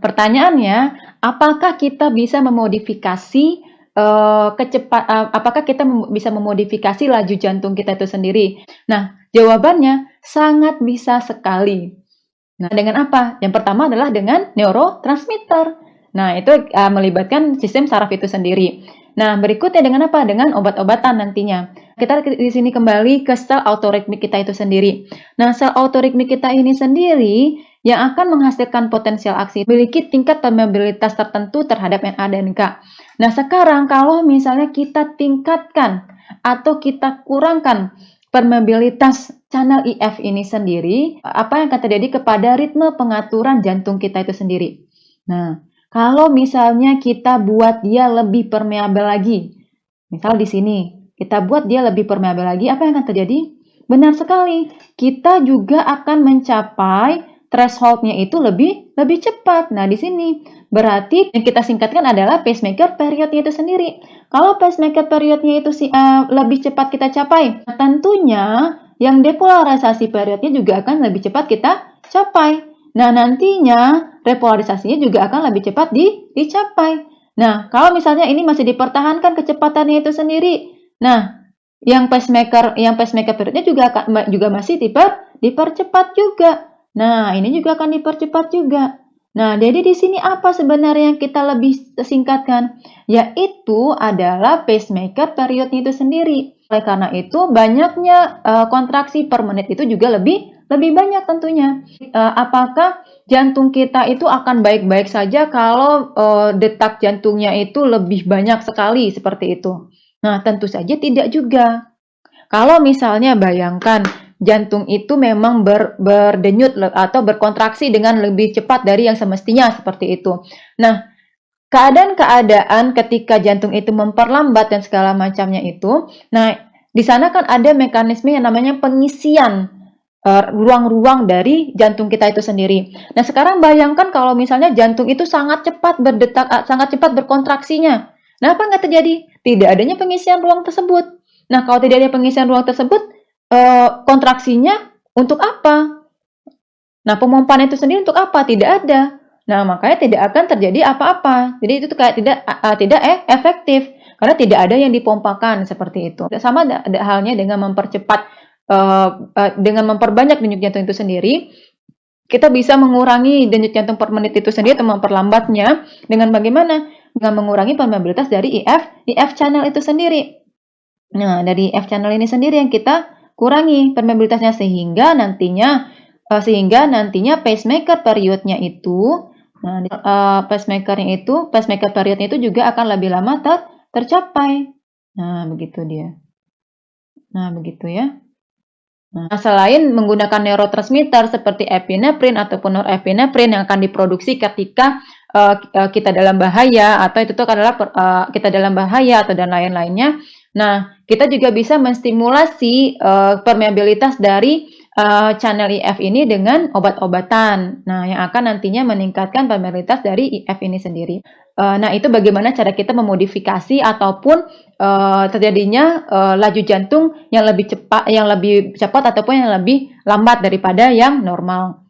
Pertanyaannya, apakah kita bisa memodifikasi apakah kita bisa memodifikasi laju jantung kita itu sendiri? Nah, jawabannya sangat bisa sekali. Nah, dengan apa? Yang pertama adalah dengan neurotransmitter. Nah, itu melibatkan sistem saraf itu sendiri. Nah, berikutnya dengan apa? Dengan obat-obatan nantinya. Kita di sini kembali ke sel autoritmik kita itu sendiri. Nah, sel autoritmik kita ini sendiri yang akan menghasilkan potensial aksi memiliki tingkat permeabilitas tertentu terhadap Na dan K. Nah, sekarang kalau misalnya kita tingkatkan atau kita kurangkan permeabilitas channel IF ini sendiri, apa yang akan terjadi kepada ritme pengaturan jantung kita itu sendiri. Nah, kalau misalnya kita buat dia lebih permeabel lagi, misal di sini, kita buat dia lebih permeabel lagi, apa yang akan terjadi? Benar sekali, kita juga akan mencapai threshold-nya itu lebih cepat. Nah, di sini berarti yang kita singkatkan adalah pacemaker periodnya itu sendiri. Kalau pacemaker periodnya itu lebih cepat kita capai, tentunya yang depolarisasi periodnya juga akan lebih cepat kita capai. Nah, nantinya repolarisasinya juga akan lebih cepat dicapai. Nah, kalau misalnya ini masih dipertahankan kecepatannya itu sendiri, nah, yang pacemaker periodnya juga masih dipercepat juga. Nah, ini juga akan dipercepat juga. Nah, jadi di sini apa sebenarnya yang kita lebih singkatkan? Yaitu adalah pacemaker periodnya itu sendiri. Oleh karena itu, banyaknya kontraksi per menit itu juga lebih banyak tentunya. Apakah jantung kita itu akan baik-baik saja kalau detak jantungnya itu lebih banyak sekali seperti itu? Nah, tentu saja tidak juga. Kalau misalnya bayangkan jantung itu memang berdenyut atau berkontraksi dengan lebih cepat dari yang semestinya seperti itu. Nah, keadaan-keadaan ketika jantung itu memperlambat dan segala macamnya itu, nah di sana kan ada mekanisme yang namanya pengisian ruang-ruang dari jantung kita itu sendiri. Nah, sekarang bayangkan kalau misalnya jantung itu sangat cepat berdetak, sangat cepat berkontraksinya. Nah, apa nggak terjadi? Tidak adanya pengisian ruang tersebut. Nah, kalau tidak ada pengisian ruang tersebut, kontraksinya untuk apa? Nah, pemompaan itu sendiri untuk apa? Tidak ada. Nah, makanya tidak akan terjadi apa-apa. Jadi itu kayak tidak efektif karena tidak ada yang dipompakan seperti itu. Sama halnya dengan dengan memperbanyak denyut jantung itu sendiri, kita bisa mengurangi denyut jantung per menit itu sendiri atau memperlambatnya dengan bagaimana? Dengan mengurangi permeabilitas dari IF channel itu sendiri. Nah, dari IF channel ini sendiri yang kita kurangi permeabilitasnya sehingga nantinya pacemaker periodnya itu, pacemaker periodnya itu juga akan lebih lama tercapai. Nah, begitu dia. Nah, begitu ya. Nah, selain menggunakan neurotransmitter seperti epinefrin ataupun norepinefrin yang akan diproduksi ketika kita dalam bahaya atau itu tuh adalah kita dalam bahaya atau dan lain-lainnya. Nah, kita juga bisa menstimulasi permeabilitas dari channel IF ini dengan obat-obatan. Nah, yang akan nantinya meningkatkan permeabilitas dari IF ini sendiri. Nah, itu bagaimana cara kita memodifikasi ataupun terjadinya laju jantung yang lebih cepat ataupun yang lebih lambat daripada yang normal.